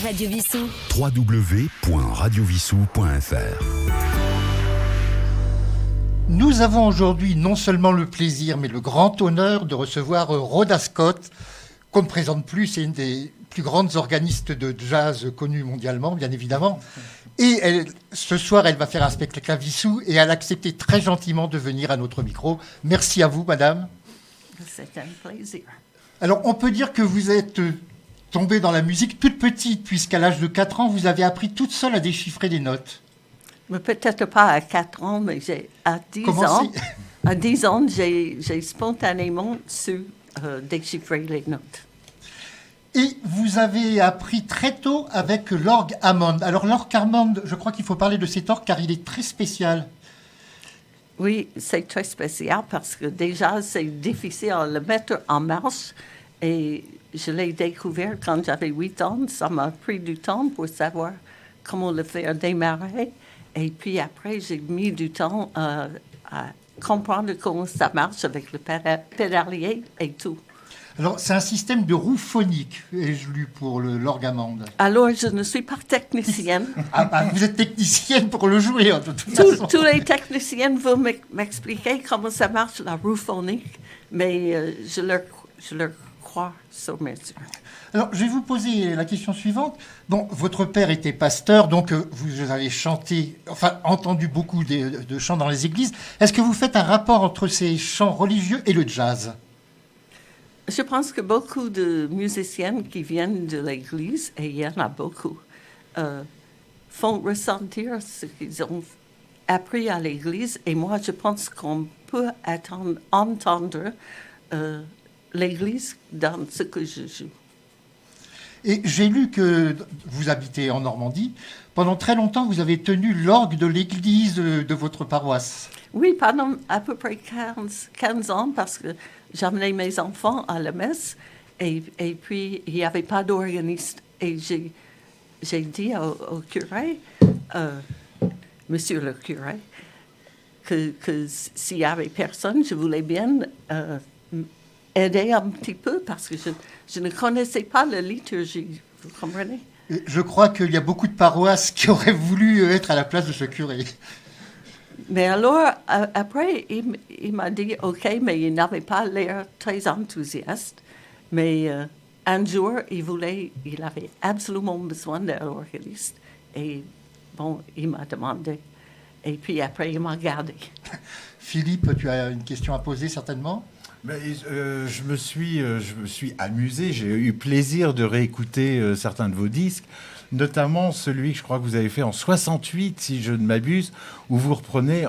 Radio Vissou. www.radiovissou.fr. Nous avons aujourd'hui non seulement le plaisir, mais le grand honneur de recevoir Rhoda Scott, qu'on ne présente plus, c'est une des plus grandes organistes de jazz connues mondialement, bien évidemment. Et ce soir, elle va faire un spectacle à Vissou et elle a accepté très gentiment de venir à notre micro. Merci à vous, madame. C'est un plaisir. Alors, on peut dire que vous êtes tombée dans la musique toute petite, puisqu'à l'âge de 4 ans, vous avez appris toute seule à déchiffrer des notes. Mais peut-être pas à 4 ans, mais à 10 ans. À 10 ans, j'ai spontanément su déchiffrer les notes. Et vous avez appris très tôt avec l'orgue Hammond. Alors, l'orgue Hammond, je crois qu'il faut parler de cet orgue car il est très spécial. Oui, c'est très spécial parce que déjà, c'est difficile à le mettre en marche. Et je l'ai découvert quand j'avais 8 ans. Ça m'a pris du temps pour savoir comment le faire démarrer. Et puis après, j'ai mis du temps à comprendre comment ça marche avec le pédalier et tout. Alors, c'est un système de roue phonique, ai-je lu pour l'orgue Hammond. Alors, je ne suis pas technicienne. Vous êtes technicienne pour le jouer, de toute façon. Tous les techniciens vont m'expliquer comment ça marche, la roue phonique, mais je leur crois sur mesure. Alors, je vais vous poser la question suivante. Bon, votre père était pasteur, donc vous avez entendu beaucoup de chants dans les églises. Est-ce que vous faites un rapport entre ces chants religieux et le jazz ? Je pense que beaucoup de musiciens qui viennent de l'Église, et il y en a beaucoup, font ressentir ce qu'ils ont appris à l'Église. Et moi, je pense qu'on peut entendre l'Église dans ce que je joue. Et j'ai lu que vous habitez en Normandie. Pendant très longtemps, vous avez tenu l'orgue de l'église de votre paroisse. Oui, pendant à peu près 15 ans, parce que j'amenais mes enfants à la messe et puis il n'y avait pas d'organiste. Et j'ai dit au curé, monsieur le curé, que s'il n'y avait personne, je voulais bien aider un petit peu parce que je ne connaissais pas la liturgie, vous comprenez? Je crois qu'il y a beaucoup de paroisses qui auraient voulu être à la place de ce curé. Mais alors, après, il m'a dit OK, mais il n'avait pas l'air très enthousiaste. Mais un jour, il avait absolument besoin d'un organiste. Et bon, il m'a demandé. Et puis après, il m'a gardé. Philippe, tu as une question à poser certainement ? Je me suis amusé, j'ai eu plaisir de réécouter certains de vos disques, notamment celui que je crois que vous avez fait en 68, si je ne m'abuse, où vous reprenez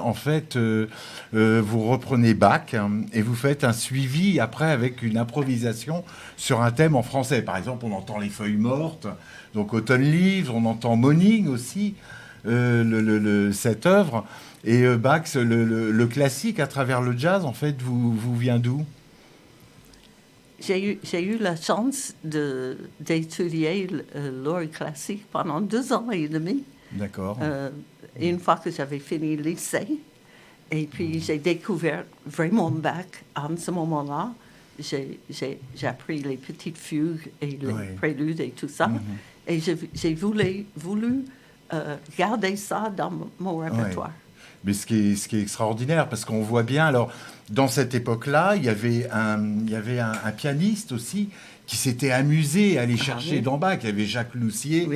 Bach et vous faites un suivi après avec une improvisation sur un thème en français. Par exemple, on entend Les Feuilles Mortes, donc Autumn Leaves, on entend Morning aussi, cette œuvre. Et Bach, le classique à travers le jazz, en fait, vous vient d'où ? J'ai eu la chance d'étudier l'orgue classique pendant 2 ans et demi. D'accord. Une fois que j'avais fini le lycée. Et puis, j'ai découvert vraiment Bach en ce moment-là. J'ai appris les petites fugues et les préludes et tout ça. Mm-hmm. Et j'ai voulu garder ça dans mon répertoire. Ouais. Mais ce qui est extraordinaire, parce qu'on voit bien, alors, dans cette époque-là, il y avait un pianiste aussi qui s'était amusé à aller chercher dans Bach. Il y avait Jacques Loussier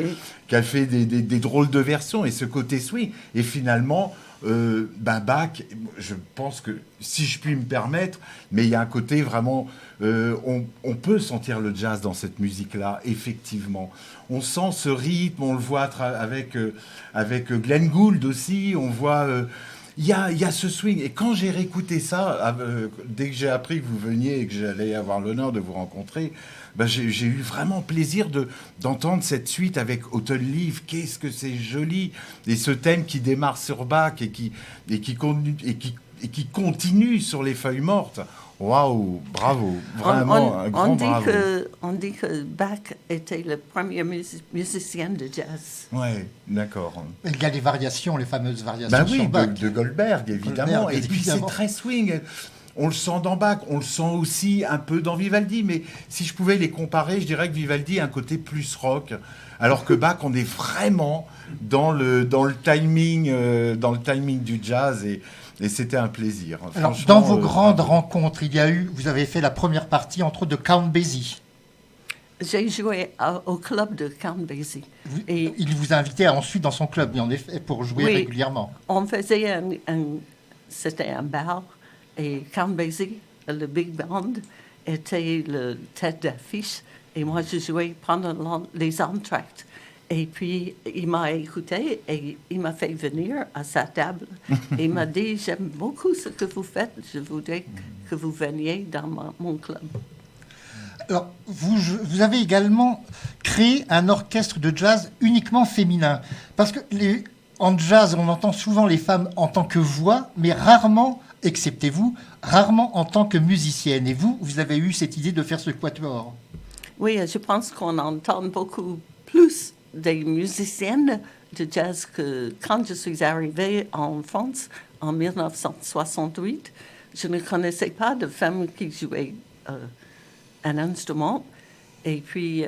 qui a fait des drôles de versions, et ce côté swing. Et finalement, Bach, je pense que, si je puis me permettre, mais il y a un côté vraiment... on peut sentir le jazz dans cette musique-là, effectivement. On sent ce rythme, on le voit avec Glenn Gould aussi, on voit... Il y a ce swing. Et quand j'ai réécouté ça, dès que j'ai appris que vous veniez et que j'allais avoir l'honneur de vous rencontrer, j'ai eu vraiment plaisir d'entendre cette suite avec Autumn Leaves. Qu'est-ce que c'est joli. Et ce thème qui démarre sur Bach et qui continue sur Les Feuilles Mortes. Waouh, bravo, vraiment un grand bravo. On dit que Bach était le premier musicien de jazz. Oui, d'accord. Il y a les variations, les fameuses variations sur Bach. De Goldberg, évidemment. Et puis c'est très swing. on le sent dans Bach, on le sent aussi un peu dans Vivaldi, mais si je pouvais les comparer, je dirais que Vivaldi a un côté plus rock, alors que Bach, on est vraiment dans le timing du jazz, et c'était un plaisir. Alors, dans vos grandes rencontres, vous avez fait la première partie, entre autres, de Count Basie. J'ai joué au club de Count Basie. Et il vous a invité ensuite dans son club, en effet, pour jouer régulièrement. On faisait c'était un bar, et Count Basie, le big band, était le tête d'affiche, et moi je jouais pendant les entr'actes. Et puis il m'a écouté et il m'a fait venir à sa table. Et il m'a dit, j'aime beaucoup ce que vous faites, je voudrais que vous veniez dans mon club. Alors, vous avez également créé un orchestre de jazz uniquement féminin. Parce que en jazz, on entend souvent les femmes en tant que voix, mais rarement, excepté vous, rarement en tant que musicienne. Et vous avez eu cette idée de faire ce quatuor. Oui, je pense qu'on entend beaucoup plus des musiciennes de jazz que quand je suis arrivée en France en 1968. Je ne connaissais pas de femmes qui jouaient un instrument. Et puis,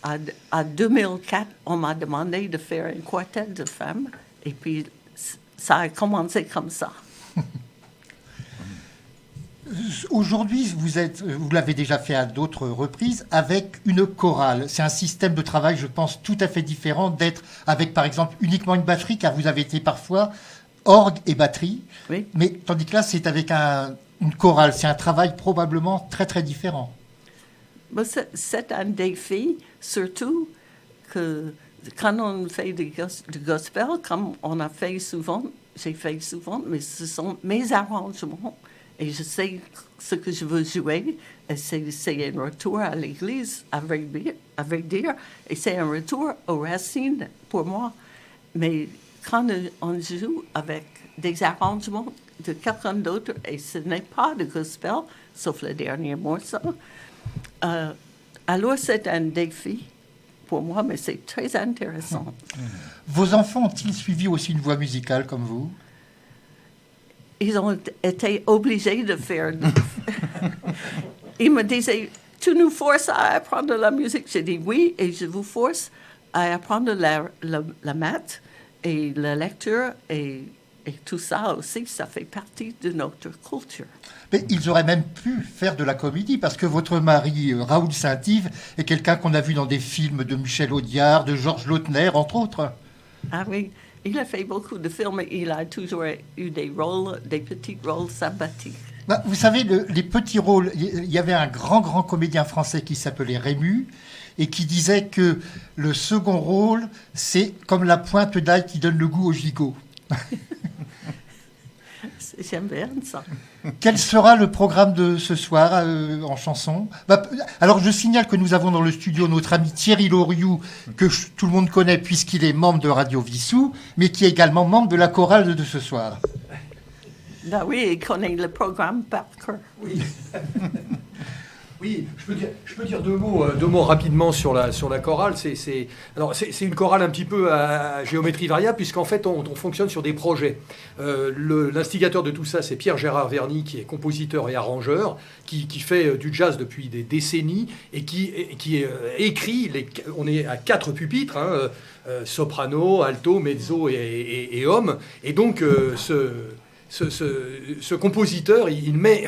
en 2004, on m'a demandé de faire un quartet de femmes. Et puis, ça a commencé comme ça. Aujourd'hui, vous l'avez déjà fait à d'autres reprises, avec une chorale. C'est un système de travail, je pense, tout à fait différent d'être avec, par exemple, uniquement une batterie, car vous avez été parfois orgue et batterie. Oui. Mais tandis que là, c'est avec une chorale. C'est un travail probablement très, très différent. C'est un défi, surtout que quand on fait du gospel, comme on a fait souvent, j'ai fait souvent, mais ce sont mes arrangements et je sais ce que je veux jouer. Et c'est un retour à l'église, à vrai dire, et c'est un retour aux racines pour moi. Mais quand on joue avec des arrangements de quelqu'un d'autre, et ce n'est pas de gospel, sauf le dernier morceau, alors c'est un défi pour moi, mais c'est très intéressant. Vos enfants ont-ils suivi aussi une voie musicale comme vous? Ils ont été obligés de faire. Ils me disaient, tu nous forces à apprendre la musique. J'ai dit oui, et je vous force à apprendre la maths et la lecture et tout ça aussi, ça fait partie de notre culture. Mais ils auraient même pu faire de la comédie, parce que votre mari, Raoul Saint-Yves, est quelqu'un qu'on a vu dans des films de Michel Audiard, de Georges Lautner, entre autres. Ah oui, il a fait beaucoup de films et il a toujours eu des petits rôles sympathiques. Bah, vous savez, les petits rôles, il y avait un grand comédien français qui s'appelait Rému, et qui disait que le second rôle, c'est comme la pointe d'ail qui donne le goût au gigot. J'aime bien ça. Quel sera le programme de ce soir en chanson? Alors, je signale que nous avons dans le studio notre ami Thierry Loriou, que tout le monde connaît puisqu'il est membre de Radio Vissou, mais qui est également membre de la chorale de ce soir. Ben oui, il connaît le programme par cœur. Oui. Oui, je peux dire deux mots rapidement sur la chorale. C'est une chorale un petit peu à géométrie variable, puisqu'en fait, on fonctionne sur des projets. L'instigateur de tout ça, c'est Pierre-Gérard Verny, qui est compositeur et arrangeur, qui fait du jazz depuis des décennies, et qui écrit, on est à 4 pupitres, soprano, alto, mezzo et homme. Et donc, ce compositeur, il met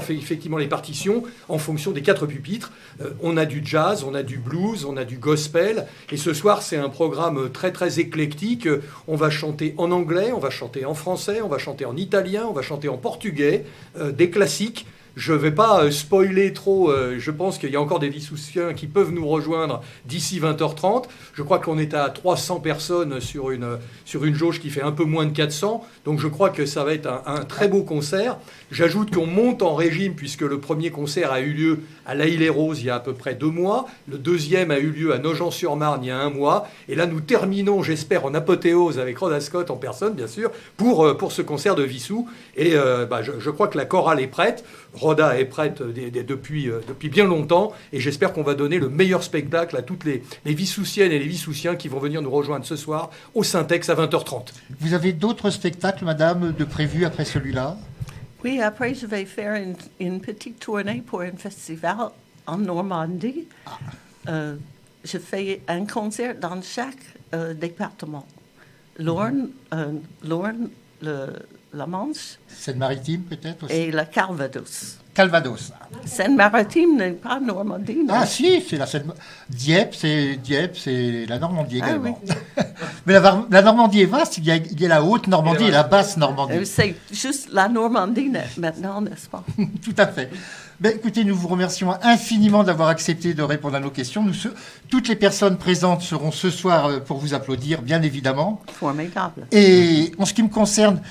effectivement les partitions en fonction des 4 pupitres. On a du jazz, on a du blues, on a du gospel. Et ce soir, c'est un programme très, très éclectique. On va chanter en anglais, on va chanter en français, on va chanter en italien, on va chanter en portugais, des classiques. Je ne vais pas spoiler trop, je pense qu'il y a encore des Vissousiens qui peuvent nous rejoindre d'ici 20h30. Je crois qu'on est à 300 personnes sur une jauge qui fait un peu moins de 400. Donc je crois que ça va être un très beau concert. J'ajoute qu'on monte en régime puisque le premier concert a eu lieu à La Île-et-Rose il y a à peu près 2 mois. Le deuxième a eu lieu à Nogent-sur-Marne il y a 1 mois. Et là, nous terminons, j'espère, en apothéose avec Rhoda Scott en personne, bien sûr, pour ce concert de Vissou. Et je crois que la chorale est prête. Rhoda est prête depuis bien longtemps. Et j'espère qu'on va donner le meilleur spectacle à toutes les Vissousiennes et les Vissousiens qui vont venir nous rejoindre ce soir au Syntex à 20h30. Vous avez d'autres spectacles, madame, de prévus après celui-là? Oui, après, je vais faire une petite tournée pour un festival en Normandie. Je fais un concert dans chaque département. l'Orne, la Manche. Seine-Maritime, peut-être aussi. Et le Calvados. Calvados. Seine-Maritime n'est pas Normandie. Non? Ah si, c'est la Seine. Dieppe, c'est la Normandie également. Oui. Mais la Normandie est vaste. Il y a la haute Normandie et la basse Normandie. C'est juste la Normandie maintenant, n'est-ce pas? Tout à fait. Ben, écoutez, nous vous remercions infiniment d'avoir accepté de répondre à nos questions. Toutes les personnes présentes seront ce soir pour vous applaudir, bien évidemment. Formidable. Et en ce qui me concerne,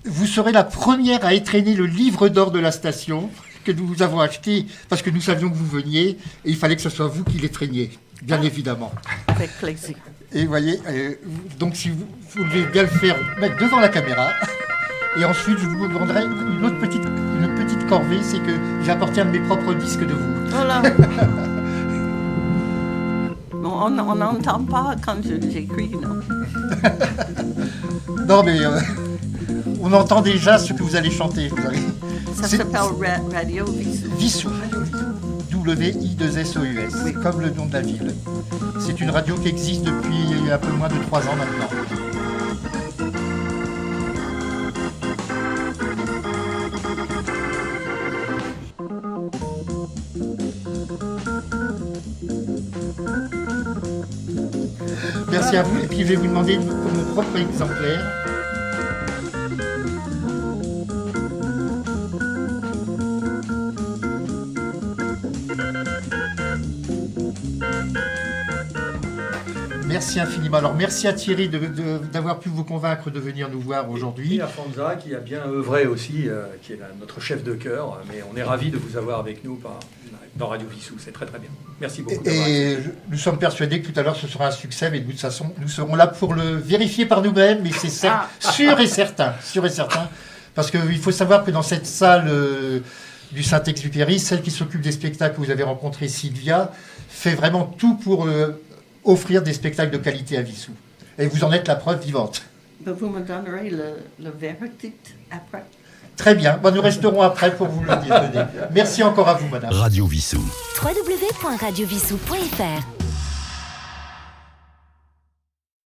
vous serez la première à étrenner le livre d'or de la station que nous avons acheté parce que nous savions que vous veniez et il fallait que ce soit vous qui l'étrenniez, bien évidemment. Avec plaisir. Et vous voyez, donc si vous voulez bien le faire, mettre devant la caméra. Et ensuite, je vous demanderai une petite corvée, c'est que j'ai apporté un de mes propres disques de vous. Voilà. On n'entend pas quand j'écris, non? Non, mais on entend déjà ce que vous allez chanter. Ça s'appelle Radio Vissou. Vissou. W-I-2-S-O-U-S. Oui. Comme le nom de la ville. C'est une radio qui existe depuis un peu moins de 3 ans maintenant. Merci à vous. Et puis je vais vous demander mon propre exemplaire. Merci infiniment. Alors merci à Thierry d'avoir pu vous convaincre de venir nous voir aujourd'hui. Et à Fanza qui a bien œuvré aussi, qui est notre chef de chœur. Mais on est ravis de vous avoir avec nous dans Radio Vissou. C'est très très bien. Merci beaucoup. Et nous sommes persuadés que tout à l'heure ce sera un succès, mais de toute façon nous serons là pour le vérifier par nous-mêmes, mais c'est sûr et certain. Parce qu'il faut savoir que dans cette salle du Saint-Exupéry, celle qui s'occupe des spectacles que vous avez rencontré, Sylvia, fait vraiment tout pour offrir des spectacles de qualité à Vissou. Et vous en êtes la preuve vivante. Vous me donnerez le verdict après. Très bien. Nous resterons après pour vous le donner. Merci encore à vous, madame. Radio Vissou. www.radiovissou.fr